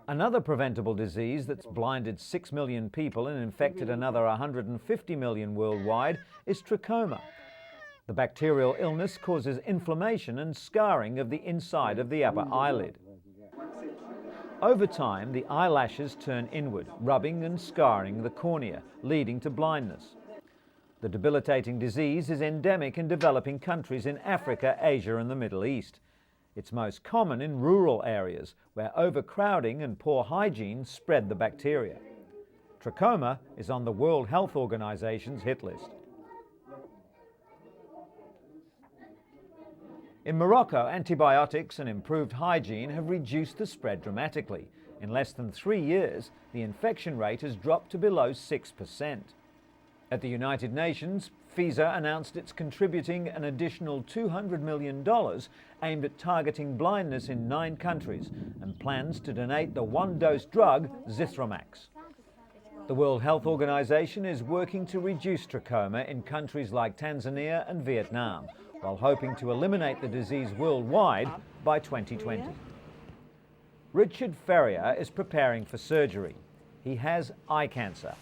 Another preventable disease that's blinded 6 million people and infected another 150 million worldwide is trachoma. The bacterial illness causes inflammation and scarring of the inside of the upper eyelid. Over time, the eyelashes turn inward, rubbing and scarring the cornea, leading to blindness. The debilitating disease is endemic in developing countries in Africa, Asia and the Middle East. It's most common in rural areas where overcrowding and poor hygiene spread the bacteria. Trachoma is on the World Health Organization's hit list. In Morocco, antibiotics and improved hygiene have reduced the spread dramatically. In less than 3 years, the infection rate has dropped to below 6%. At the United Nations, FISA announced it's contributing an additional $200 million aimed at targeting blindness in 9 countries and plans to donate the one-dose drug Zithromax. The World Health Organization is working to reduce trachoma in countries like Tanzania and Vietnam, while hoping to eliminate the disease worldwide by 2020. Richard Ferrier is preparing for surgery. He has eye cancer.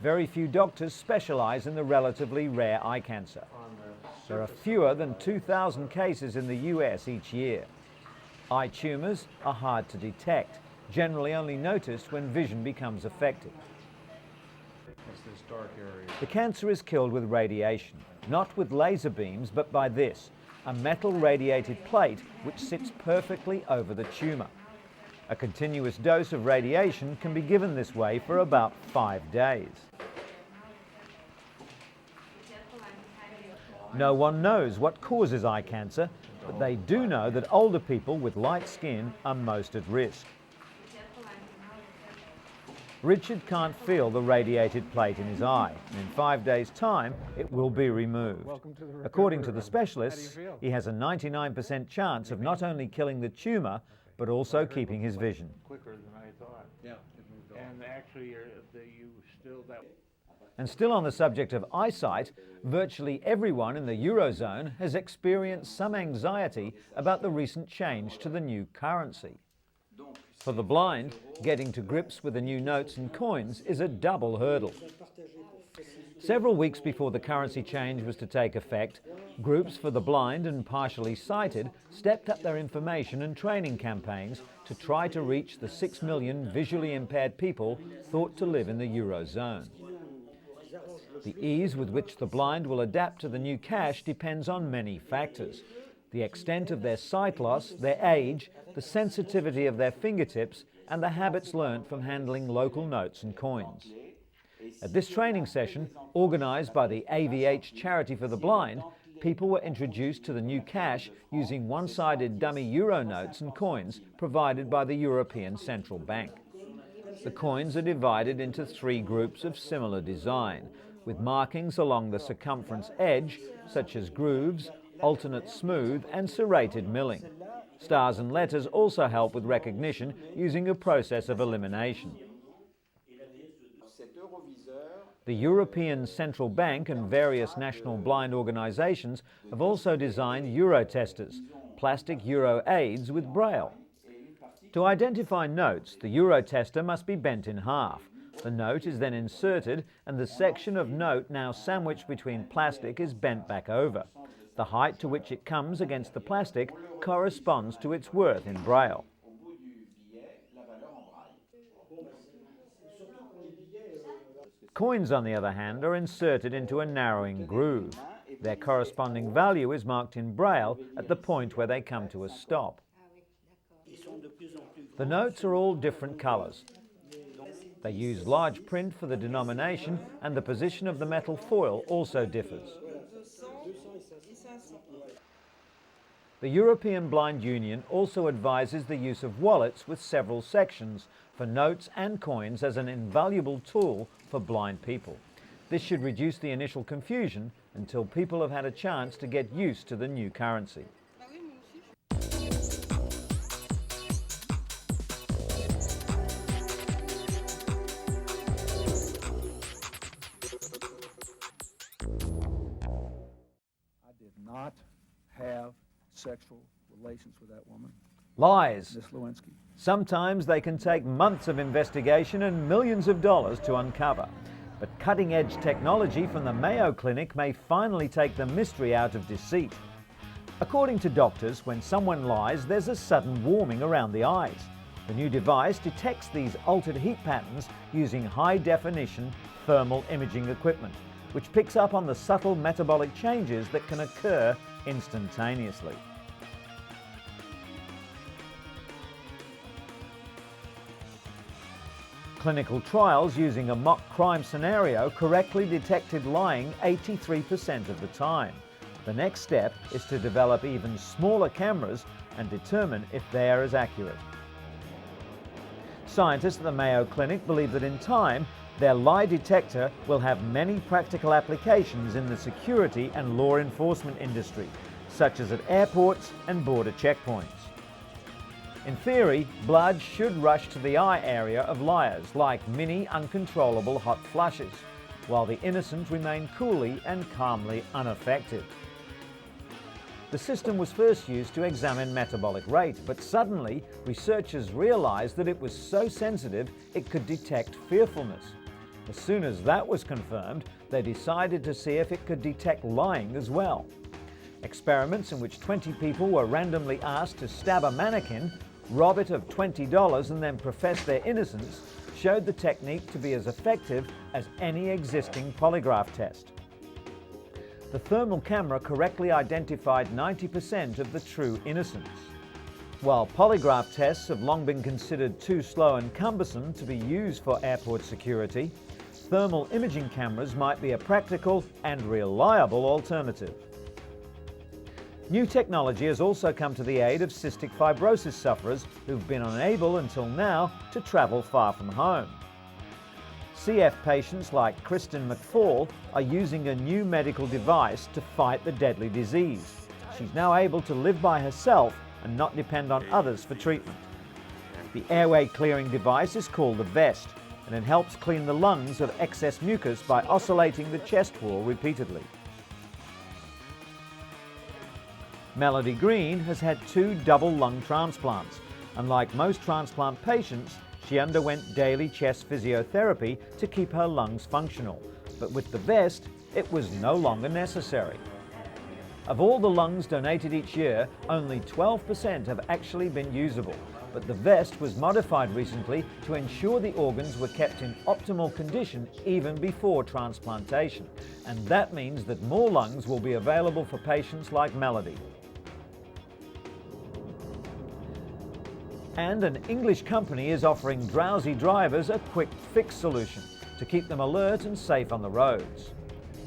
Very few doctors specialize in the relatively rare eye cancer. There are fewer than 2,000 cases in the US each year. Eye tumors are hard to detect, generally only noticed when vision becomes affected. The cancer is killed with radiation, not with laser beams, but by this, a metal radiated plate which sits perfectly over the tumor. A continuous dose of radiation can be given this way for about 5 days. No one knows what causes eye cancer, but they do know that older people with light skin are most at risk. Richard can't feel the radiated plate in his eye, and in 5 days' time it will be removed. According to the specialists, he has a 99% chance of not only killing the tumour, but also keeping his vision. Quicker than I thought. Yeah, it moved on. And actually, And still on the subject of eyesight, virtually everyone in the Eurozone has experienced some anxiety about the recent change to the new currency. For the blind, getting to grips with the new notes and coins is a double hurdle. Several weeks before the currency change was to take effect, groups for the blind and partially sighted stepped up their information and training campaigns to try to reach the 6 million visually impaired people thought to live in the Eurozone. The ease with which the blind will adapt to the new cash depends on many factors: the extent of their sight loss, their age, the sensitivity of their fingertips, and the habits learnt from handling local notes and coins. At this training session, organised by the AVH Charity for the Blind, people were introduced to the new cash using one-sided dummy euro notes and coins provided by the European Central Bank. The coins are divided into 3 groups of similar design, with markings along the circumference edge, such as grooves, alternate smooth and serrated milling. Stars and letters also help with recognition using a process of elimination. The European Central Bank and various national blind organisations have also designed euro testers, plastic euro aids with braille. To identify notes, the euro tester must be bent in half. The note is then inserted and the section of note now sandwiched between plastic is bent back over. The height to which it comes against the plastic corresponds to its worth in braille. Coins, on the other hand, are inserted into a narrowing groove. Their corresponding value is marked in braille at the point where they come to a stop. The notes are all different colours. They use large print for the denomination, and the position of the metal foil also differs. The European Blind Union also advises the use of wallets with several sections for notes and coins as an invaluable tool for blind people. This should reduce the initial confusion until people have had a chance to get used to the new currency. I did not have sexual relations with that woman. Lies. Sometimes they can take months of investigation and millions of dollars to uncover. But cutting-edge technology from the Mayo Clinic may finally take the mystery out of deceit. According to doctors, when someone lies, there's a sudden warming around the eyes. The new device detects these altered heat patterns using high-definition thermal imaging equipment, which picks up on the subtle metabolic changes that can occur instantaneously. Clinical trials using a mock crime scenario correctly detected lying 83% of the time. The next step is to develop even smaller cameras and determine if they are as accurate. Scientists at the Mayo Clinic believe that in time, their lie detector will have many practical applications in the security and law enforcement industry, such as at airports and border checkpoints. In theory, blood should rush to the eye area of liars like mini uncontrollable hot flushes, while the innocent remain coolly and calmly unaffected. The system was first used to examine metabolic rate, but suddenly researchers realized that it was so sensitive it could detect fearfulness. As soon as that was confirmed, they decided to see if it could detect lying as well. Experiments in which 20 people were randomly asked to stab a mannequin, rob it of $20 and then profess their innocence showed the technique to be as effective as any existing polygraph test. The thermal camera correctly identified 90% of the true innocents. While polygraph tests have long been considered too slow and cumbersome to be used for airport security, thermal imaging cameras might be a practical and reliable alternative. New technology has also come to the aid of cystic fibrosis sufferers who've been unable until now to travel far from home. CF patients like Kristen McFall are using a new medical device to fight the deadly disease. She's now able to live by herself and not depend on others for treatment. The airway clearing device is called the vest, and it helps clean the lungs of excess mucus by oscillating the chest wall repeatedly. Melody Green has had 2 double lung transplants. Unlike most transplant patients, she underwent daily chest physiotherapy to keep her lungs functional, but with the vest, it was no longer necessary. Of all the lungs donated each year, only 12% have actually been usable, but the vest was modified recently to ensure the organs were kept in optimal condition even before transplantation, and that means that more lungs will be available for patients like Melody. And an English company is offering drowsy drivers a quick fix solution to keep them alert and safe on the roads.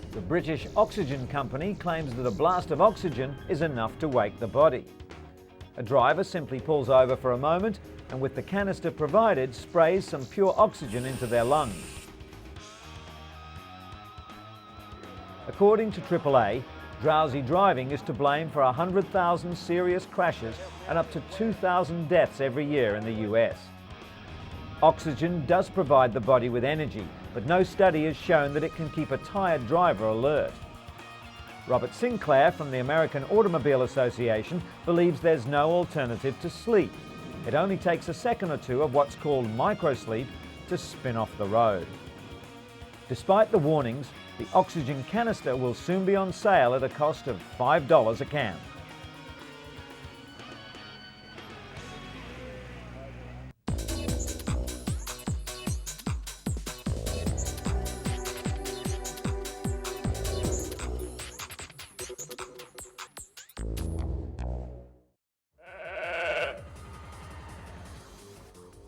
The British Oxygen Company claims that a blast of oxygen is enough to wake the body. A driver simply pulls over for a moment and with the canister provided sprays some pure oxygen into their lungs. According to AAA, drowsy driving is to blame for 100,000 serious crashes and up to 2,000 deaths every year in the US. Oxygen does provide the body with energy, but no study has shown that it can keep a tired driver alert. Robert Sinclair from the American Automobile Association believes there's no alternative to sleep. It only takes a second or two of what's called microsleep to spin off the road. Despite the warnings, the oxygen canister will soon be on sale at a cost of $5 a can.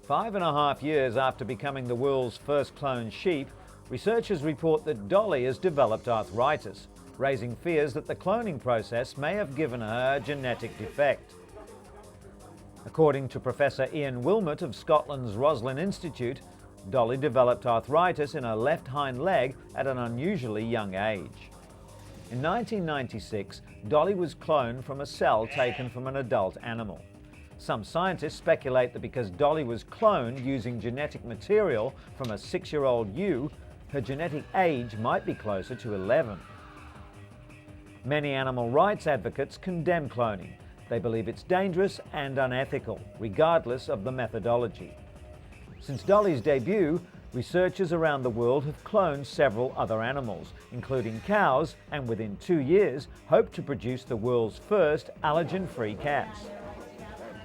Five and a half years after becoming the world's first cloned sheep, researchers report that Dolly has developed arthritis, raising fears that the cloning process may have given her a genetic defect. According to Professor Ian Wilmot of Scotland's Roslin Institute, Dolly developed arthritis in her left hind leg at an unusually young age. In 1996, Dolly was cloned from a cell taken from an adult animal. Some scientists speculate that because Dolly was cloned using genetic material from a 6-year-old ewe, her genetic age might be closer to 11. Many animal rights advocates condemn cloning, They believe it's dangerous and unethical, regardless of the methodology. Since Dolly's debut, researchers around the world have cloned several other animals, including cows, and within 2 years hope to produce the world's first allergen-free cats.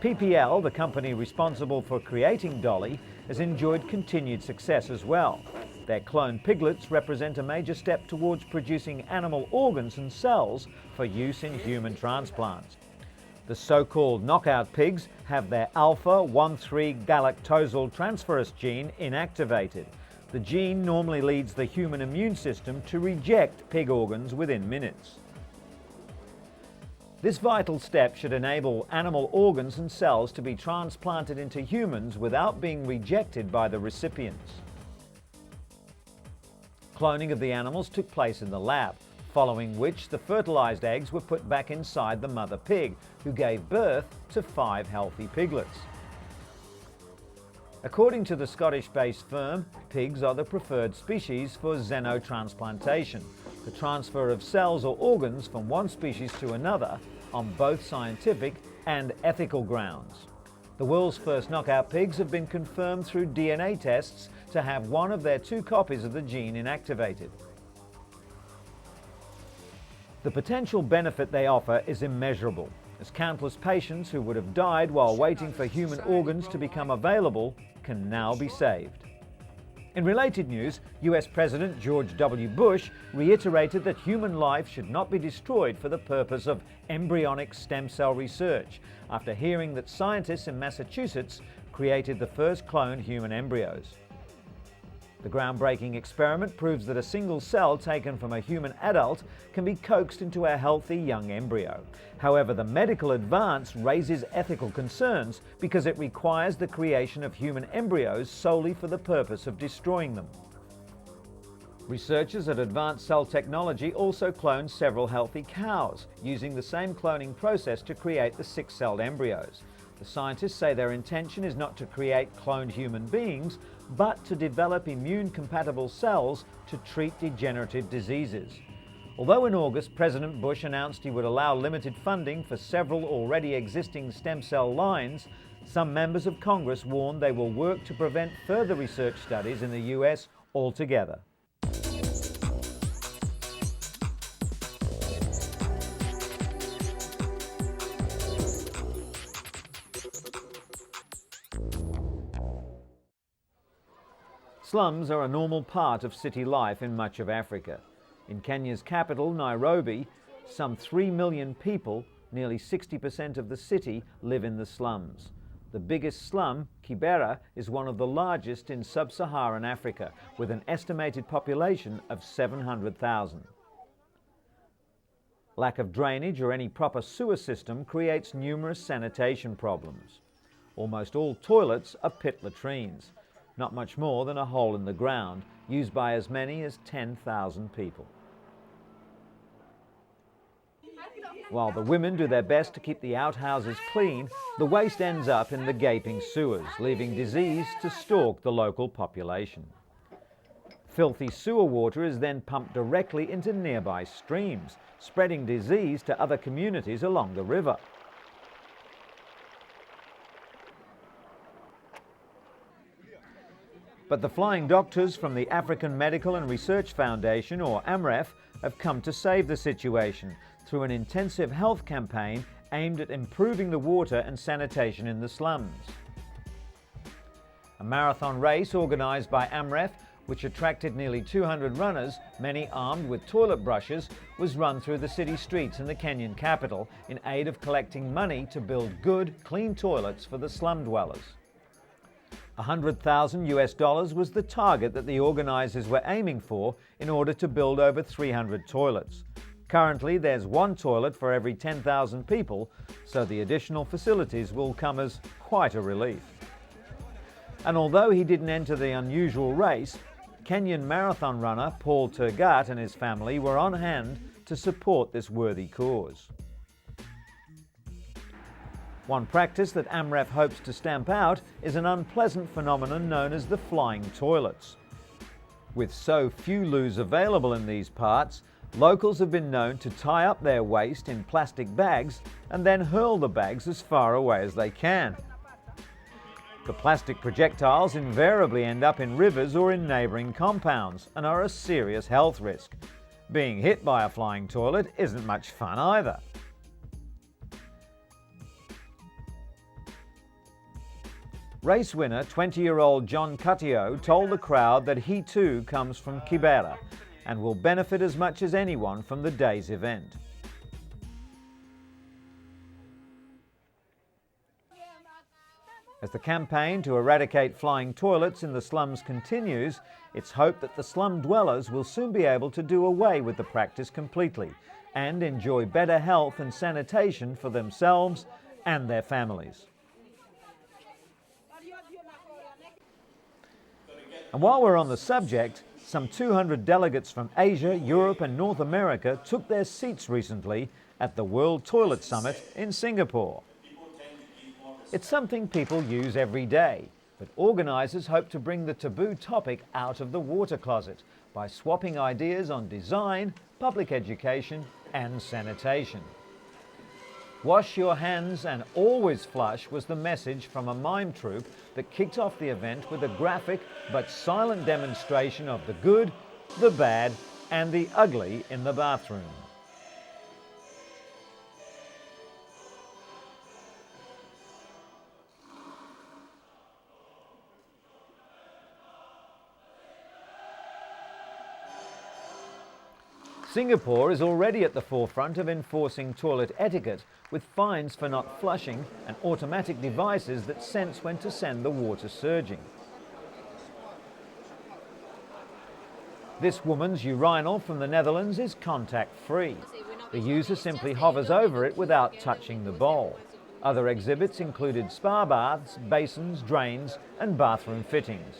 PPL, the company responsible for creating Dolly, has enjoyed continued success as well. Their cloned piglets represent a major step towards producing animal organs and cells for use in human transplants. The so-called knockout pigs have their alpha-1,3-galactosyl transferase gene inactivated. The gene normally leads the human immune system to reject pig organs within minutes. This vital step should enable animal organs and cells to be transplanted into humans without being rejected by the recipients. Cloning of the animals took place in the lab, following which the fertilized eggs were put back inside the mother pig, who gave birth to 5 healthy piglets. According to the Scottish-based firm, pigs are the preferred species for xenotransplantation, the transfer of cells or organs from one species to another on both scientific and ethical grounds. The world's first knockout pigs have been confirmed through DNA tests to have one of their 2 copies of the gene inactivated. The potential benefit they offer is immeasurable, as countless patients who would have died while waiting for human organs to become available can now be saved. In related news, US President George W. Bush reiterated that human life should not be destroyed for the purpose of embryonic stem cell research, after hearing that scientists in Massachusetts created the first cloned human embryos. The groundbreaking experiment proves that a single cell taken from a human adult can be coaxed into a healthy young embryo. However, the medical advance raises ethical concerns because it requires the creation of human embryos solely for the purpose of destroying them. Researchers at Advanced Cell Technology also cloned several healthy cows, using the same cloning process to create the 6-celled embryos. The scientists say their intention is not to create cloned human beings, but to develop immune-compatible cells to treat degenerative diseases. Although in August, President Bush announced he would allow limited funding for several already existing stem cell lines, some members of Congress warned they will work to prevent further research studies in the US altogether. Slums are a normal part of city life in much of Africa. In Kenya's capital, Nairobi, some 3 million people, nearly 60% of the city, live in the slums. The biggest slum, Kibera, is one of the largest in sub-Saharan Africa, with an estimated population of 700,000. Lack of drainage or any proper sewer system creates numerous sanitation problems. Almost all toilets are pit latrines, not much more than a hole in the ground, used by as many as 10,000 people. While the women do their best to keep the outhouses clean, the waste ends up in the gaping sewers, leaving disease to stalk the local population. Filthy sewer water is then pumped directly into nearby streams, spreading disease to other communities along the river. But the flying doctors from the African Medical and Research Foundation, or AMREF, have come to save the situation through an intensive health campaign aimed at improving the water and sanitation in the slums. A marathon race organised by AMREF, which attracted nearly 200 runners, many armed with toilet brushes, was run through the city streets in the Kenyan capital in aid of collecting money to build good, clean toilets for the slum dwellers. $100,000 was the target that the organisers were aiming for in order to build over 300 toilets. Currently, there's 1 toilet for every 10,000 people, so the additional facilities will come as quite a relief. And although he didn't enter the unusual race, Kenyan marathon runner Paul Tergat and his family were on hand to support this worthy cause. One practice that AMREF hopes to stamp out is an unpleasant phenomenon known as the flying toilets. With so few loos available in these parts, Locals have been known to tie up their waste in plastic bags and then hurl the bags as far away as they can. The plastic projectiles invariably end up in rivers or in neighbouring compounds and are a serious health risk. Being hit by a flying toilet isn't much fun either. Race winner 20-year-old John Cutio told the crowd that he too comes from Kibera and will benefit as much as anyone from the day's event. As the campaign to eradicate flying toilets in the slums continues, it's hoped that the slum dwellers will soon be able to do away with the practice completely and enjoy better health and sanitation for themselves and their families. And while we're on the subject, some 200 delegates from Asia, Europe and North America took their seats recently at the World Toilet Summit in Singapore. It's something people use every day, but organisers hope to bring the taboo topic out of the water closet by swapping ideas on design, public education and sanitation. Wash your hands and always flush was the message from a mime troupe that kicked off the event with a graphic but silent demonstration of the good, the bad and the ugly in the bathroom. Singapore is already at the forefront of enforcing toilet etiquette with fines for not flushing and automatic devices that sense when to send the water surging. This woman's urinal from the Netherlands is contact-free. The user simply hovers over it without touching the bowl. Other exhibits included spa baths, basins, drains and bathroom fittings.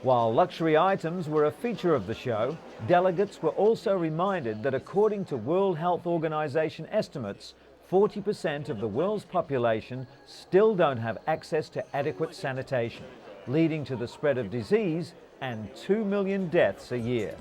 While luxury items were a feature of the show, delegates were also reminded that according to World Health Organization estimates, 40% of the world's population still don't have access to adequate sanitation, leading to the spread of disease and 2 million deaths a year.